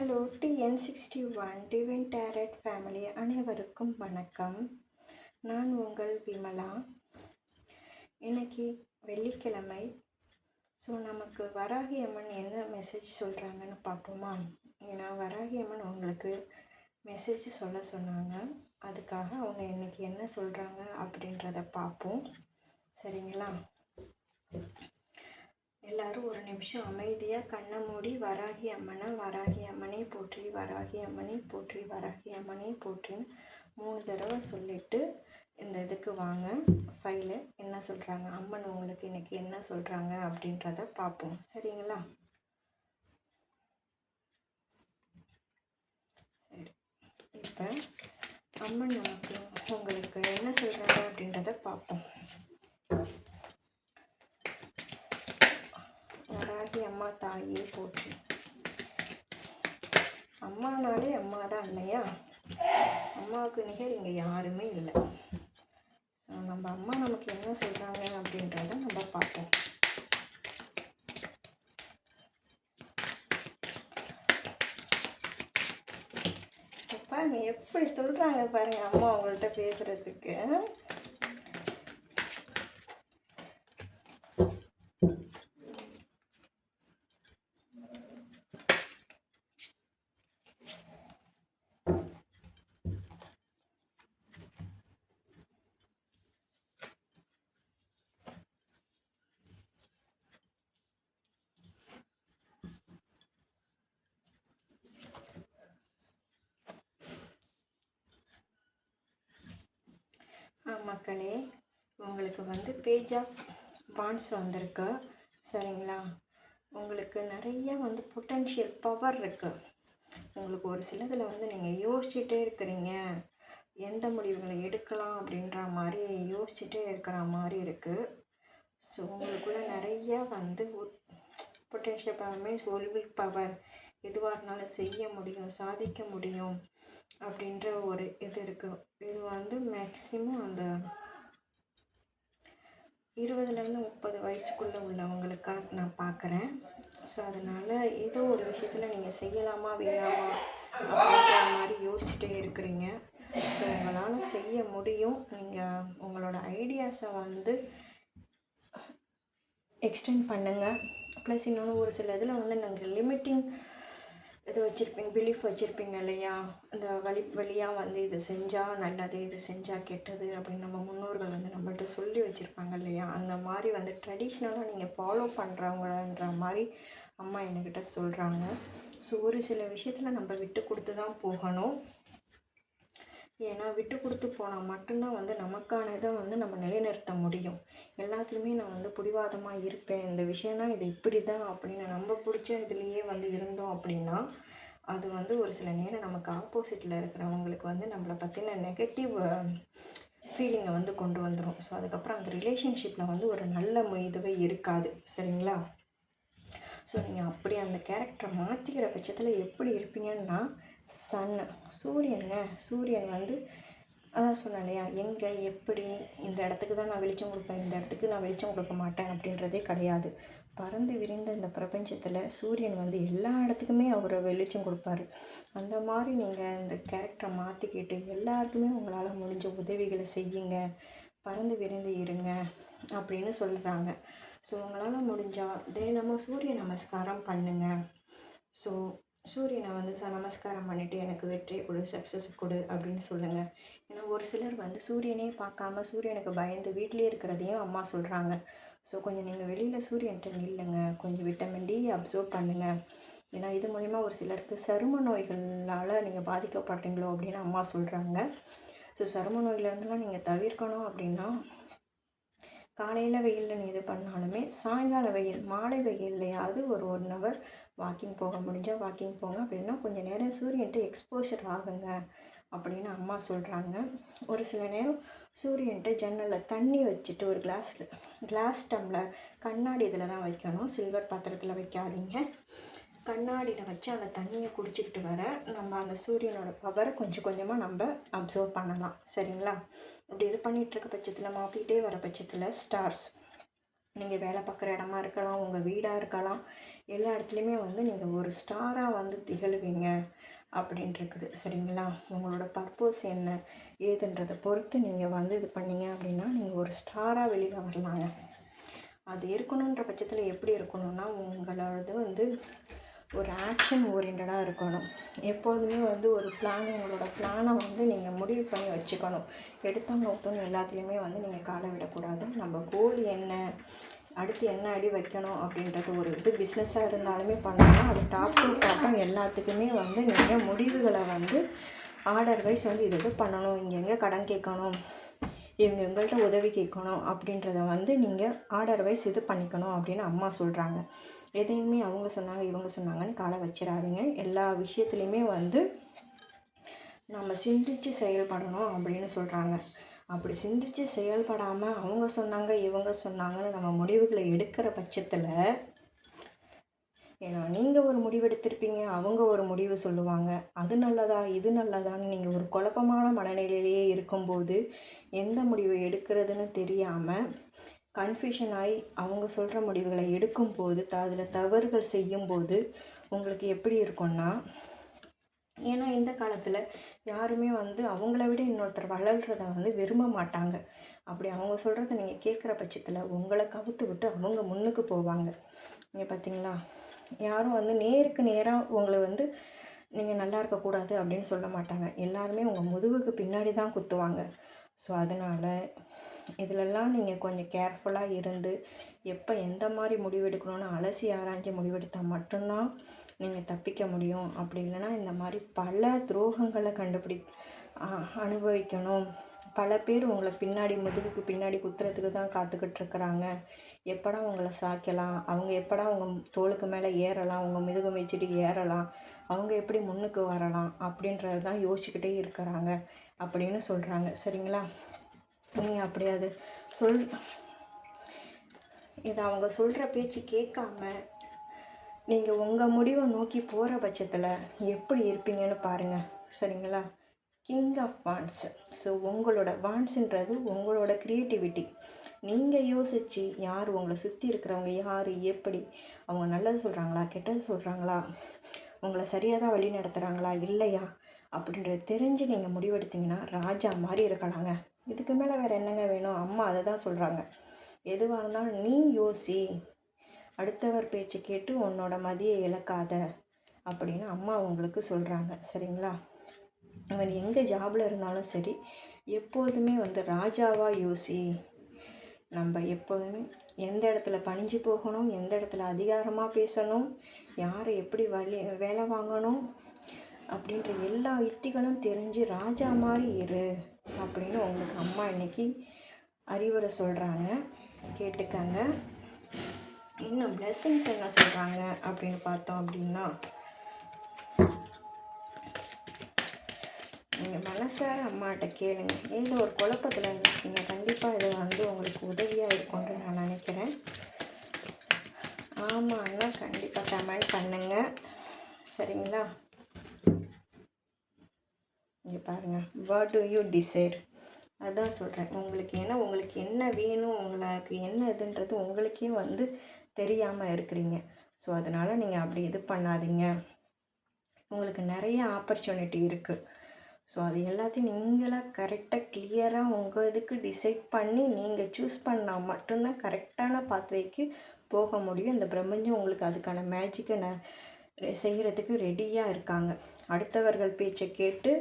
Hello TN61 divine tarot family அனைவருக்கும் வணக்கம். நான் உங்கள் விமலா. இன்னைக்கு வெள்ளிக்கிழமை. ஸோ நமக்கு வராகி அம்மன் என்ன மெசேஜ் சொல்கிறாங்கன்னு பார்ப்போமா? ஏன்னா வராகி அம்மன் உங்களுக்கு மெசேஜ் சொல்ல சொன்னாங்க. அதுக்காக அவங்க இன்னைக்கு என்ன சொல்கிறாங்க அப்படின்றத பார்ப்போம். சரிங்களா? எல்லாரும் ஒரு நிமிஷம் அமைதியாக கண்ணை மூடி வராகி அம்மனை போற்றி, வராகி அம்மனை போற்றி, வராகி அம்மனை போற்றின்னு 3 தடவை சொல்லிவிட்டு இந்த இதுக்கு வாங்க. ஃபைலு என்ன சொல்கிறாங்க, அம்மன் உங்களுக்கு இன்றைக்கி என்ன சொல்கிறாங்க அப்படின்றத பார்ப்போம். சரிங்களா? சரி, இப்போ அம்மன் நமக்கு உங்களுக்கு என்ன சொல்கிறாங்க அப்படின்றத பார்ப்போம். வராகி அம்மா தாயே போற்றி. அம்மானாலே அம்மா தான் இல்லையா? அம்மாவுக்கு நிகர் இங்கே யாருமே இல்லை. ஸோ நம்ம அம்மா நமக்கு என்ன சொல்கிறாங்க அப்படின்றத நம்ம பார்ப்போம். பாருங்க எப்படி சொல்கிறாங்க பாருங்க அம்மா அவங்கள்ட்ட பேசுகிறதுக்கு. மக்களே, உங்களுக்கு பேஜ் ஆஃப் வாண்ட்ஸ் வந்திருக்கு. சரிங்களா? உங்களுக்கு நிறைய பொட்டன்ஷியல் பவர் இருக்குது. உங்களுக்கு ஒரு சிலதில் நீங்கள் யோசிச்சுட்டே இருக்கிறீங்க, எந்த முடிவுகளை எடுக்கலாம் அப்படின்ற மாதிரி யோசிச்சுட்டே இருக்கிற மாதிரி இருக்குது. ஸோ உங்களுக்குள்ளே நிறையா potential power means Oluvil power, எதுவாக இருந்தாலும் செய்ய முடியும், சாதிக்க முடியும் அப்படின்ற ஒரு இது இருக்குது. இது மேக்ஸிமம் அந்த 20லேருந்து 30 வயசுக்குள்ளே உள்ளவங்களுக்காக நான் பார்க்குறேன். ஸோ அதனால் ஏதோ ஒரு விஷயத்தில் நீங்கள் செய்யலாமா வேணாமா அப்படின்ற மாதிரி யோசிச்சுட்டே இருக்கிறீங்க. ஸோ உங்களால் செய்ய முடியும். நீங்கள் உங்களோட ஐடியாஸை எக்ஸ்டெண்ட் பண்ணுங்கள். ப்ளஸ் இன்னொன்று ஒரு சில இதில் நாங்கள் லிமிட்டிங் இது வச்சுருப்பீங்க, பிலீஃப் வச்சுருப்பீங்க இல்லையா? இந்த வழியாக இது செஞ்சால் நல்லது, இது செஞ்சால் கெட்டது அப்படின்னு நம்ம முன்னோர்கள் நம்மள்கிட்ட சொல்லி வச்சுருப்பாங்க இல்லையா? அந்த மாதிரி ட்ரெடிஷ்னலாக நீங்கள் ஃபாலோ பண்ணுறவங்கன்ற மாதிரி அம்மா என்கிட்ட சொல்கிறாங்க. ஸோ ஒரு சில விஷயத்தில் நம்ம விட்டு கொடுத்து தான் போகணும். ஏன்னா விட்டு கொடுத்து போனால் மட்டும்தான் நமக்கான இதை நம்ம நிலைநிறுத்த முடியும். எல்லாத்துலேயுமே நான் பிடிவாதமாக இருப்பேன், இந்த விஷயம்னா இது இப்படி தான் அப்படின்னு நம்ம பிடிச்ச இதுலேயே இருந்தோம் அப்படின்னா அது ஒரு சில நேரம் நமக்கு ஆப்போசிட்டில் இருக்கிறவங்களுக்கு நம்மளை பற்றின நெகட்டிவ் ஃபீலிங்கை கொண்டு வந்துடும். ஸோ அதுக்கப்புறம் அந்த ரிலேஷன்ஷிப்பில் ஒரு நல்ல இதுவே இருக்காது. சரிங்களா? ஸோ நீங்கள் அப்படி அந்த கேரக்டரை மாற்றிக்கிற பட்சத்தில் எப்படி இருப்பீங்கன்னா, சூரியன் அதான் சொன்னேன் இல்லையா, எங்கே எப்படி இந்த இடத்துக்கு தான் நான் வெளிச்சம் கொடுப்பேன், இந்த இடத்துக்கு நான் வெளிச்சம் கொடுக்க மாட்டேன் அப்படின்றதே கிடையாது. பறந்து விரிந்த இந்த பிரபஞ்சத்தில் சூரியன் எல்லா இடத்துக்குமே அவர் வெளிச்சம் கொடுப்பாரு. அந்த மாதிரி நீங்கள் இந்த கேரக்டரை மாற்றிக்கிட்டு எல்லாருக்குமே உங்களால் முடிஞ்ச உதவிகளை செய்யுங்க, பறந்து விரிந்து இருங்க அப்படின்னு சொல்கிறாங்க. ஸோ உங்களால் முடிஞ்சால் தினமும் சூரிய நமஸ்காரம் பண்ணுங்கள். ஸோ சூரியனை நமஸ்காரம் பண்ணிவிட்டு எனக்கு வெற்றியை கொடு, சக்ஸஸ் கொடு அப்படின்னு சொல்லுங்கள். ஏன்னா ஒரு சிலர் சூரியனே பார்க்காம சூரியனுக்கு பயந்து வீட்டிலே இருக்கிறதையும் அம்மா சொல்கிறாங்க. ஸோ கொஞ்சம் நீங்கள் வெளியில் சூரியன்கிட்ட நில்லுங்க, கொஞ்சம் விட்டமின் டி அப்சர்வ் பண்ணுங்கள். ஏன்னா இது மூலிமா ஒரு சிலருக்கு சரும நோய்களால் நீங்கள் பாதிக்கப்படுறீங்களோ அப்படின்னு அம்மா சொல்கிறாங்க. ஸோ சரும நோயிலேருந்துலாம் நீங்கள் தவிர்க்கணும் அப்படின்னா காலையில் வெயிலில் இது பண்ணாலுமே சாயங்கால வெயில், மாலை வெயில்லையாவது ஒரு 1 ஹவர் வாக்கிங் போக முடிஞ்சால் வாக்கிங் போங்க. அப்படின்னா கொஞ்சம் நேரம் சூரியன்ட்டு எக்ஸ்போஷர் ஆகுங்க அப்படின்னு அம்மா சொல்கிறாங்க. ஒரு சில நேரம் சூரியன்ட்டு ஜன்னலில் தண்ணி வச்சுட்டு ஒரு கிளாஸ் டம்ளர் கண்ணாடி இதில் தான் வைக்கணும், சில்வர் பாத்திரத்தில் வைக்காதீங்க. கண்ணாடியில் வச்சு அந்த தண்ணியை குடிச்சிக்கிட்டு வர நம்ம அந்த சூரியனோட பவரை கொஞ்சம் கொஞ்சமாக நம்ம அப்சர்வ் பண்ணலாம். சரிங்களா? அப்படி இது பண்ணிகிட்ருக்க பட்சத்தில் மாற்றிக்கிட்டே வர பட்சத்தில் ஸ்டார்ஸ் நீங்கள் வேலை பார்க்குற இடமா இருக்கலாம், உங்கள் வீடாக இருக்கலாம், எல்லா இடத்துலையுமே வந்து நீங்கள் ஒரு ஸ்டாராக வந்து திகழ்வீங்க அப்படின்ட்டுருக்குது. சரிங்களா? உங்களோட பர்பஸ் என்ன ஏதுன்றதை பொறுத்து நீங்கள் வந்து இது பண்ணீங்க அப்படின்னா நீங்கள் ஒரு ஸ்டாராக வெளியில் வரலாங்க. அது இருக்கணுன்ற பட்சத்தில் எப்படி இருக்கணும்னா, உங்களோடது வந்து ஒரு ஆக்ஷன் ஓரியன்டாக இருக்கணும். எப்போதுமே வந்து ஒரு உங்களோட பிளானை வந்து நீங்கள் முடிவு பண்ணி வச்சுக்கணும். எடுத்தோம் நோத்தோன்னு எல்லாத்துலேயுமே வந்து நீங்கள் காலை விடக்கூடாது. நம்ம கோல் என்ன, அடுத்து என்ன அடி வைக்கணும் அப்படின்றது ஒரு பிஸ்னஸாக இருந்தாலுமே பண்ணணும். அது டாப் டு டாப்பாக எல்லாத்துக்குமே வந்து நீங்கள் முடிவுகளை வந்து ஆர்டர் வைஸ் வந்து இது பண்ணணும், இங்கே கடன் கேட்கணும், இவங்க எங்கள்கிட்ட உதவி கேட்கணும் அப்படின்றத வந்து நீங்கள் ஆர்டர் வைஸ் இது பண்ணிக்கணும் அப்படின்னு அம்மா சொல்கிறாங்க. எதையுமே அவங்க சொன்னாங்க இவங்க சொன்னாங்கன்னு காலை வச்சிடாதீங்க. எல்லா விஷயத்துலையுமே வந்து நம்ம சிந்தித்து செயல்படணும் அப்படின்னு சொல்கிறாங்க. அப்படி சிந்தித்து செயல்படாமல் அவங்க சொன்னாங்க இவங்க சொன்னாங்கன்னு நம்ம முடிவுகளை எடுக்கிற பட்சத்தில், ஏன்னா நீங்கள் ஒரு முடிவு எடுத்திருப்பீங்க, அவங்க ஒரு முடிவு சொல்லுவாங்க, அது நல்லதா இது நல்லதான்னு நீங்கள் ஒரு குழப்பமான மனநிலையிலேயே இருக்கும்போது எந்த முடிவை எடுக்கிறதுன்னு தெரியாமல் கன்ஃபியூஷன் ஆகி அவங்க சொல்கிற முடிவுகளை எடுக்கும்போது அதில் தவறுகள் செய்யும்போது உங்களுக்கு எப்படி இருக்கும்னா, ஏன்னா இந்த காலத்தில் யாருமே வந்து அவங்கள விட இன்னொருத்தர் வளர்கிறத வந்து விரும்ப மாட்டாங்க. அப்படி அவங்க சொல்கிறத நீங்கள் கேட்குற பட்சத்தில் உங்களை கவுத்து விட்டு அவங்க முன்னுக்கு போவாங்க. நீங்கள் பார்த்தீங்களா, யாரும் வந்து நேருக்கு நேராக உங்களை வந்து நீங்கள் நல்லா இருக்கக்கூடாது அப்படின்னு சொல்ல மாட்டாங்க. எல்லாருமே உங்கள் முதுகுக்கு பின்னாடி தான் குத்துவாங்க. ஸோ அதனால் இதிலெல்லாம் நீங்கள் கொஞ்சம் கேர்ஃபுல்லாக இருந்து எப்போ எந்த மாதிரி முடிவெடுக்கணும்னு அலசி ஆராய்ஞ்சு முடிவெடுத்தால் மட்டும்தான் நீங்கள் தப்பிக்க முடியும். அப்படி இல்லைன்னா இந்த மாதிரி பல துரோகங்களை அனுபவிக்கணும். பல பேர் உங்களை பின்னாடி முதுகுக்கு பின்னாடி குத்துறதுக்கு தான் காத்துக்கிட்டு எப்படா உங்களை சாய்க்கலாம், அவங்க எப்படா உங்கள் தோளுக்கு மேலே ஏறலாம், உங்கள் முதுகு மேய்ச்சிட்டு ஏறலாம், அவங்க எப்படி முன்னுக்கு வரலாம் அப்படின்றது தான் யோசிச்சுக்கிட்டே இருக்கிறாங்க அப்படின்னு சொல்கிறாங்க. சரிங்களா? நீங்கள் அப்படியாது இதை அவங்க சொல்கிற பேச்சு கேட்காம நீங்கள் உங்கள் முடிவை நோக்கி போகிற பட்சத்தில் எப்படி இருப்பீங்கன்னு பாருங்கள். சரிங்களா? King of wants. ஸோ உங்களோட வாண்ட்ஸுன்றது உங்களோட க்ரியேட்டிவிட்டி. நீங்கள் யோசித்து யார் உங்களை சுற்றி இருக்கிறவங்க யார், எப்படி அவங்க நல்லது சொல்கிறாங்களா கெட்டது சொல்கிறாங்களா, உங்களை சரியாக தான் வழி நடத்துகிறாங்களா இல்லையா அப்படின்றது தெரிஞ்சு நீங்கள் முடிவெடுத்தீங்கன்னா ராஜா மாதிரி இருக்கலாங்க. இதுக்கு மேலே வேறு என்னங்க வேணும்? அம்மா அதை தான் சொல்கிறாங்க. எதுவாக இருந்தாலும் நீ யோசி, அடுத்தவர் பேச்சு கேட்டு உன்னோட மதியை இழக்காத அப்படின்னு அம்மா உங்களுக்கு சொல்கிறாங்க. சரிங்களா? அவன் எங்கே ஜாபில் இருந்தாலும் சரி எப்போதுமே வந்து ராஜாவாக யோசி. நம்ம எப்போதுமே எந்த இடத்துல பணிஞ்சு போகணும், எந்த இடத்துல அதிகாரமாக பேசணும், யாரை எப்படி வேலை வாங்கணும் அப்படின்ற எல்லா யுக்திகளும் தெரிஞ்சு ராஜா மாதிரி இரு அப்படின்னு உங்களுக்கு அம்மா இன்னைக்கு அறிவுரை சொல்கிறாங்க. கேட்டுக்கங்க. இன்னும் பிளெஸ்ஸிங்ஸ் என்ன சொல்கிறாங்க அப்படின்னு பார்த்தோம் அப்படின்னா, நீங்கள் மனசார அம்மாட்ட கேளுங்க. ஏதோ ஒரு குழப்பத்தில் இருக்கீங்க, கண்டிப்பாக இது வந்து உங்களுக்கு உதவியாக இருக்கும்னு நான் நினைக்கிறேன். ஆமான்னா கண்டிப்பாக கமெண்ட் பண்ணுங்க. சரிங்களா? இங்கே பாருங்கள், வாட் டு யூ டிசைட், அதான் சொல்கிறேன். உங்களுக்கு என்ன வேணும், உங்களுக்கு என்ன இதுன்றது உங்களுக்கே வந்து தெரியாமல் இருக்கிறீங்க. ஸோ அதனால் நீங்கள் அப்படி இது பண்ணாதீங்க. உங்களுக்கு நிறைய ஆப்பர்ச்சுனிட்டி இருக்குது. ஸோ அது எல்லாத்தையும் நீங்களாக கரெக்டாக கிளியராக உங்கள் இதுக்கு டிசைட் பண்ணி நீங்கள் சூஸ் பண்ணால் மட்டும்தான் கரெக்டான பாத்வேக்கு போக முடியும். இந்த பிரபஞ்சம் உங்களுக்கு அதுக்கான மேஜிக்கை செய்கிறதுக்கு ரெடியாக இருக்காங்க. அடுத்தவர்கள் பேச்சை கேட்டு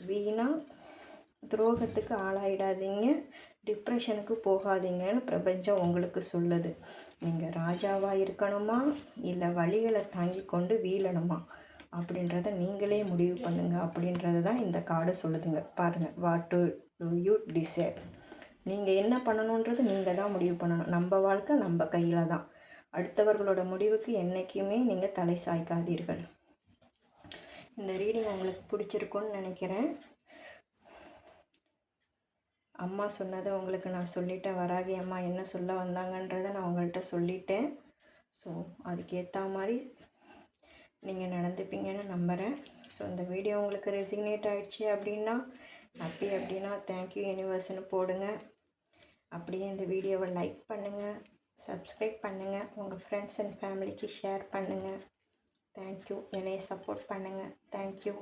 வீணாக துரோகத்துக்கு ஆளாயிடாதீங்க, டிப்ரெஷனுக்கு போகாதீங்கன்னு பிரபஞ்சம் உங்களுக்கு சொல்லுது. நீங்கள் ராஜாவாக இருக்கணுமா இல்லை வழிகளை தாங்கி கொண்டு வீழணுமா அப்படின்றத நீங்களே முடிவு பண்ணுங்கள் அப்படின்றது தான் இந்த கார்டு சொல்லுதுங்க. பாருங்கள், வாட் டு யூ டிசைட். நீங்கள் என்ன பண்ணணுன்றது நீங்கள் தான் முடிவு பண்ணணும். நம்ம வாழ்க்கை நம்ம கையில் தான். அடுத்தவர்களோட முடிவுக்கு என்றைக்குமே நீங்கள் தலை சாய்க்காதீர்கள். இந்த ரீடிங் உங்களுக்கு பிடிச்சிருக்குன்னு நினைக்கிறேன். அம்மா சொன்னதை உங்களுக்கு நான் சொல்லிட்டேன். வராகி அம்மா என்ன சொல்ல வந்தாங்கன்றதை நான் உங்கள்கிட்ட சொல்லிட்டேன். ஸோ அதுக்கேற்ற மாதிரி நீங்கள் நடந்துப்பீங்கன்னு நம்புகிறேன். ஸோ இந்த வீடியோ உங்களுக்கு ரெசிக்னேட் ஆகிடுச்சு அப்படின்னா தேங்க்யூ யூனிவர்ஸ்னு போடுங்க. அப்படியே இந்த வீடியோவை லைக் பண்ணுங்கள், சப்ஸ்கிரைப் பண்ணுங்கள். உங்கள் ஃப்ரெண்ட்ஸ் அண்ட் ஃபேமிலிக்கு ஷேர் பண்ணுங்கள். தேங்க்யூ. என்னைய சப்போர்ட் பண்ணுங்கள். தேங்க்யூ.